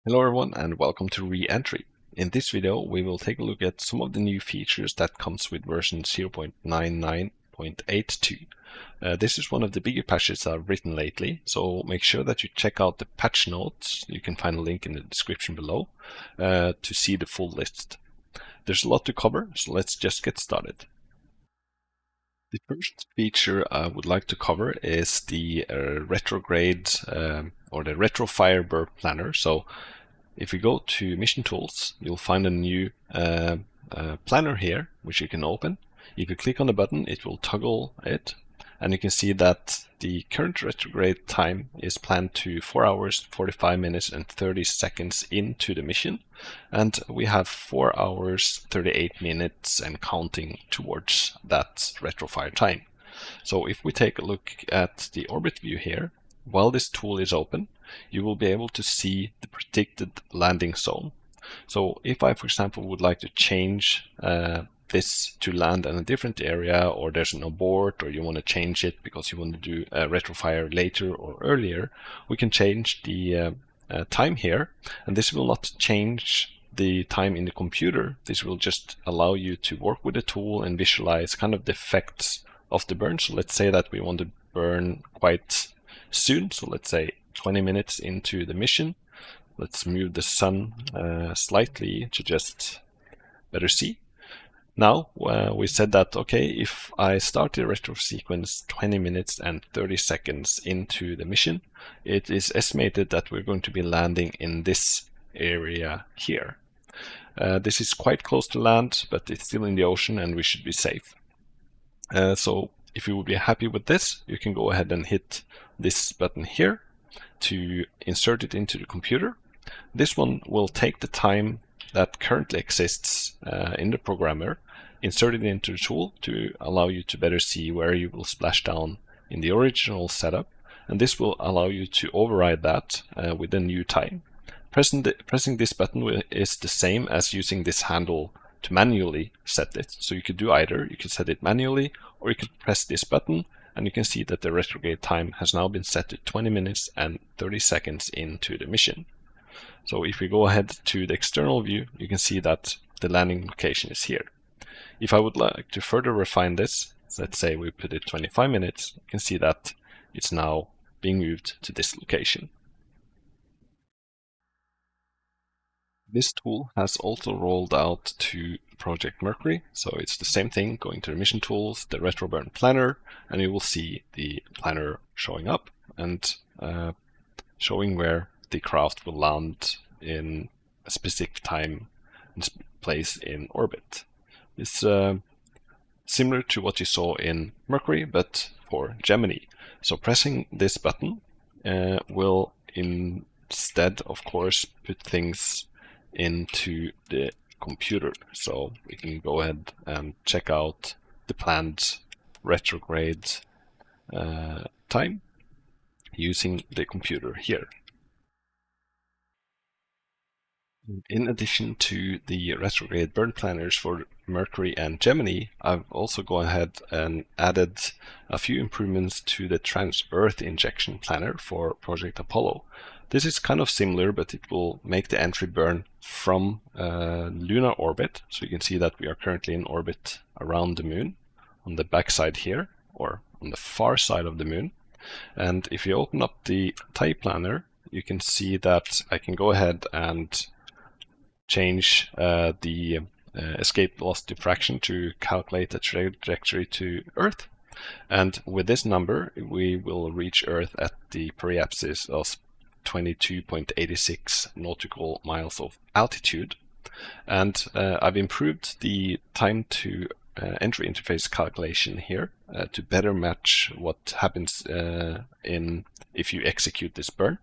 Hello everyone and welcome to Re-Entry. In this video we will take a look at some of the new features that comes with version 0.99.82. This is one of the bigger patches I've written lately, so make sure that you check out the patch notes. You can find a link in the description below to see the full list. There's a lot to cover, so let's just get started. The first feature I would like to cover is the retrograde or the Retrofire burn planner. So if we go to Mission Tools, you'll find a new planner here, which you can open. If you click on the button, it will toggle it, and you can see that the current retrograde time is planned to 4 hours, 45 minutes, and 30 seconds into the mission, and we have 4 hours, 38 minutes, and counting towards that retrofire time. So if we take a look at the orbit view here, while this tool is open, you will be able to see the predicted landing zone. So if I, for example, would like to change this to land in a different area, or there's an abort, or you want to change it because you want to do a retrofire later or earlier, we can change the time here, and this will not change the time in the computer. This will just allow you to work with the tool and visualize kind of the effects of the burn. So let's say that we want to burn quite soon, so let's say 20 minutes into the mission. Let's move the sun slightly to just better see. Now we said that, okay, if I start the retro sequence 20 minutes and 30 seconds into the mission, it is estimated that we're going to be landing in this area here. This is quite close to land, but it's still in the ocean and we should be safe. So if you would be happy with this, you can go ahead and hit this button here to insert it into the computer. This one will take the time that currently exists in the programmer, insert it into the tool to allow you to better see where you will splash down in the original setup, and this will allow you to override that with a new time. Pressing this button is the same as using this handle to manually set it. So you could do either. You could set it manually, or you could press this button, and you can see that the retrograde time has now been set to 20 minutes and 30 seconds into the mission. So if we go ahead to the external view, you can see that the landing location is here. If I would like to further refine this, let's say we put it 25 minutes, you can see that it's now being moved to this location. This tool has also rolled out to Project Mercury, so it's the same thing, going to the Mission Tools, the Retroburn Planner, and you will see the planner showing up and showing where the craft will land in a specific time and place in orbit. It's similar to what you saw in Mercury, but for Gemini. So pressing this button will instead, of course, put things into the computer. So we can go ahead and check out the planned retrograde time using the computer here. In addition to the retrograde burn planners for Mercury and Gemini, I've also gone ahead and added a few improvements to the trans-Earth injection planner for Project Apollo. This is kind of similar, but it will make the entry burn from lunar orbit. So you can see that we are currently in orbit around the moon on the back side here, or on the far side of the moon. And if you open up the TEI planner, you can see that I can go ahead and change the escape velocity fraction to calculate the trajectory to Earth. And with this number, we will reach Earth at the periapsis of 22.86 nautical miles of altitude. And I've improved the time to entry interface calculation here to better match what happens if you execute this burn.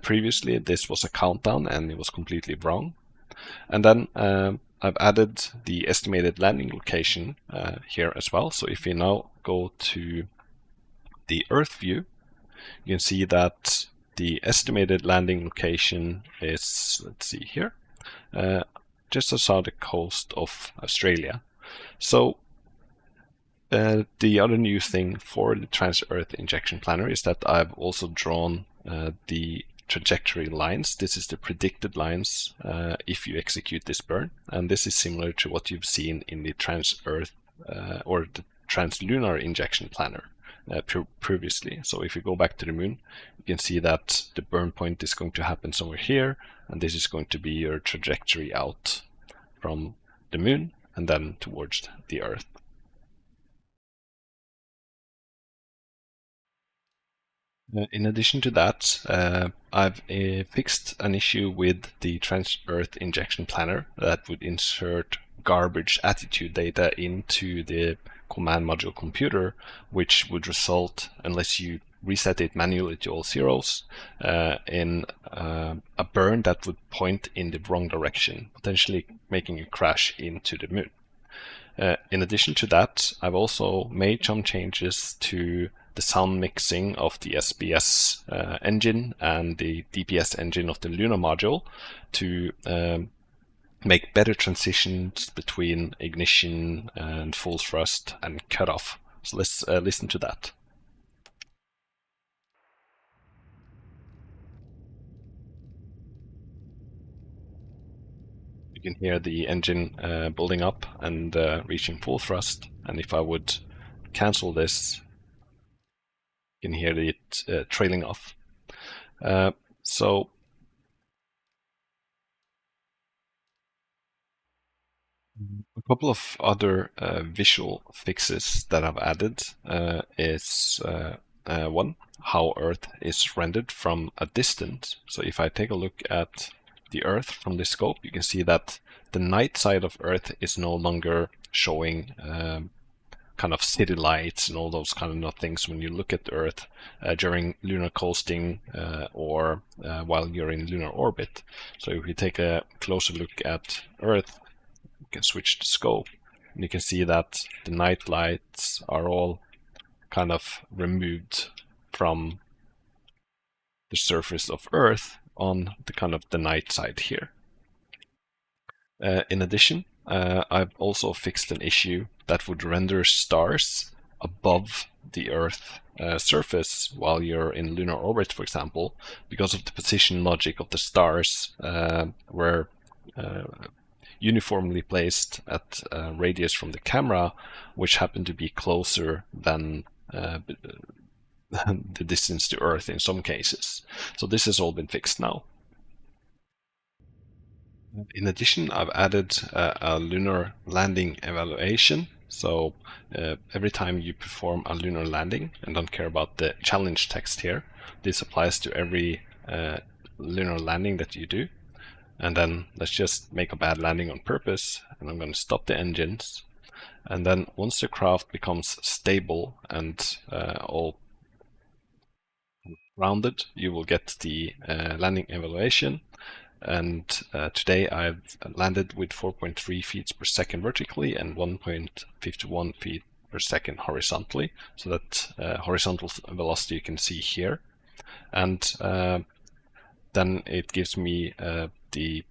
Previously, this was a countdown and it was completely wrong. And then I've added the estimated landing location here as well. So if we now go to the Earth view, you can see that the estimated landing location is, let's see here, just outside the coast of Australia. So the other new thing for the Trans-Earth injection planner is that I've also drawn the trajectory lines. This is the predicted lines if you execute this burn, and this is similar to what you've seen in the trans-Earth or the trans-lunar injection planner previously. So if you go back to the moon, you can see that the burn point is going to happen somewhere here, and this is going to be your trajectory out from the moon and then towards the Earth. In addition to that, I've fixed an issue with the Trans-Earth injection planner that would insert garbage attitude data into the command module computer, which would result, unless you reset it manually to all zeros, in a burn that would point in the wrong direction, potentially making a crash into the moon. In addition to that, I've also made some changes to the sound mixing of the SBS engine and the DPS engine of the Lunar module to make better transitions between ignition and full thrust and cutoff. So let's listen to that. You can hear the engine building up and reaching full thrust. And if I would cancel this, you can hear it trailing off. So a couple of other visual fixes that I've added is one, how Earth is rendered from a distance. So if I take a look at the Earth from this scope, you can see that the night side of Earth is no longer showing kind of city lights and all those kind of things when you look at Earth during lunar coasting or while you're in lunar orbit. So if we take a closer look at Earth, you can switch the scope and you can see that the night lights are all kind of removed from the surface of Earth on the kind of the night side here. In addition, I've also fixed an issue that would render stars above the Earth surface while you're in lunar orbit, for example, because of the position logic of the stars were uniformly placed at a radius from the camera, which happened to be closer than the distance to Earth in some cases. So this has all been fixed now. In addition, I've added a lunar landing evaluation. So every time you perform a lunar landing, and don't care about the challenge text here, this applies to every lunar landing that you do. And then let's just make a bad landing on purpose, and I'm going to stop the engines. And then once the craft becomes stable and all rounded, you will get the landing evaluation. And today I've landed with 4.3 feet per second vertically and 1.51 feet per second horizontally. So that horizontal velocity you can see here. And then it gives me the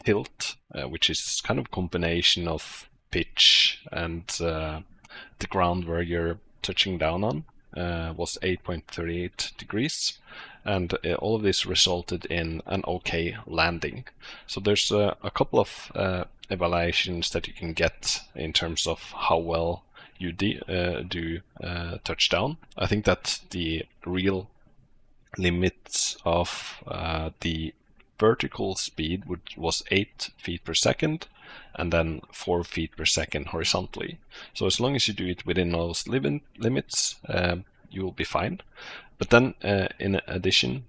tilt, which is kind of a combination of pitch and the ground where you're touching down on was 8.38 degrees. And all of this resulted in an okay landing. So there's a couple of evaluations that you can get in terms of how well you do touchdown. I think that the real limits of the vertical speed was 8 feet per second and then 4 feet per second horizontally. So as long as you do it within those limits, you will be fine. But then in addition,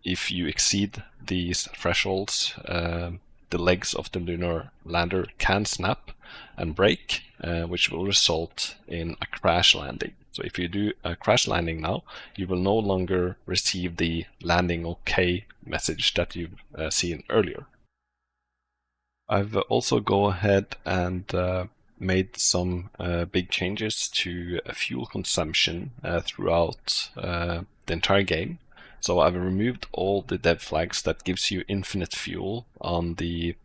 if you exceed these thresholds, the legs of the lunar lander can snap and break, which will result in a crash landing. So if you do a crash landing now, you will no longer receive the landing okay message that you've seen earlier. I've also gone ahead and made some big changes to fuel consumption throughout the entire game. So I've removed all the dev flags that gives you infinite fuel on the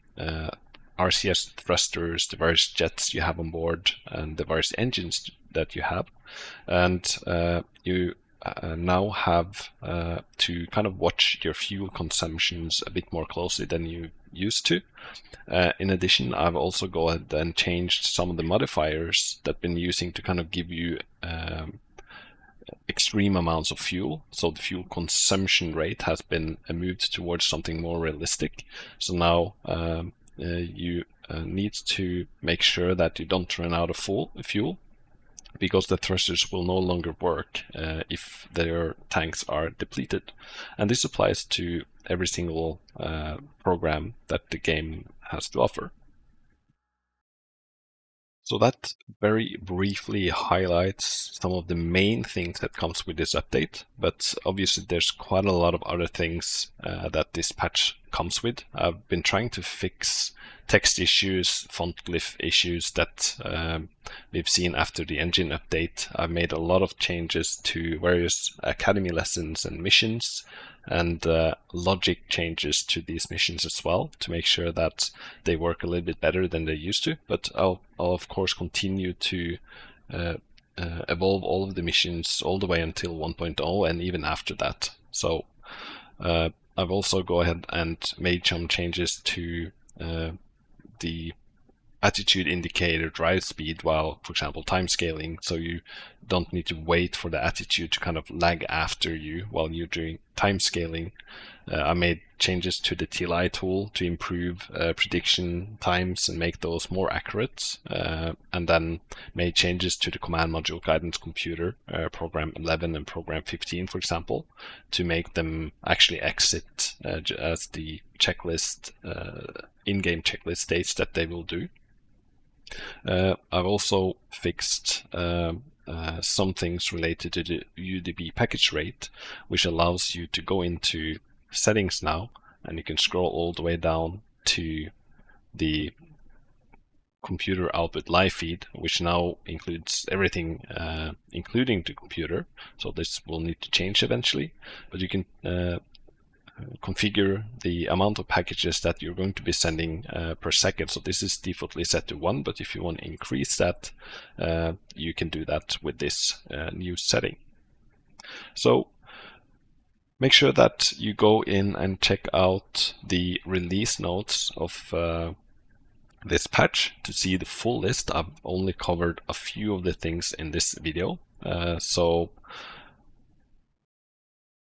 RCS thrusters, the various jets you have on board, and the various engines that you have. And you now have to kind of watch your fuel consumptions a bit more closely than you used to. In addition, I've also go ahead and changed some of the modifiers that I've been using to kind of give you extreme amounts of fuel. So the fuel consumption rate has been moved towards something more realistic. So now you need to make sure that you don't run out of fuel, because the thrusters will no longer work if their tanks are depleted. And this applies to every single program that the game has to offer. So that very briefly highlights some of the main things that comes with this update, but obviously there's quite a lot of other things that this patch comes with. I've been trying to fix text issues, font glyph issues that we've seen after the engine update. I've made a lot of changes to various academy lessons and missions, and logic changes to these missions as well to make sure that they work a little bit better than they used to. But I'll of course continue to evolve all of the missions all the way until 1.0 and even after that. So I've also go ahead and made some changes to the attitude indicator drive speed while, for example, time scaling, so you don't need to wait for the attitude to kind of lag after you while you're doing time scaling. I made changes to the TEI tool to improve prediction times and make those more accurate, and then made changes to the command module guidance computer, program 11 and program 15, for example, to make them actually exit as the checklist, in-game checklist states that they will do. I've also fixed some things related to the UDP package rate, which allows you to go into settings now, and you can scroll all the way down to the computer output live feed, which now includes everything, including the computer. So this will need to change eventually, but you can configure the amount of packages that you're going to be sending per second. So this is defaultly set to 1, but if you want to increase that, you can do that with this new setting. So make sure that you go in and check out the release notes of this patch to see the full list. I've only covered a few of the things in this video. So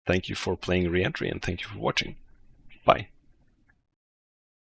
thank you for playing Reentry, and thank you for watching. Bye.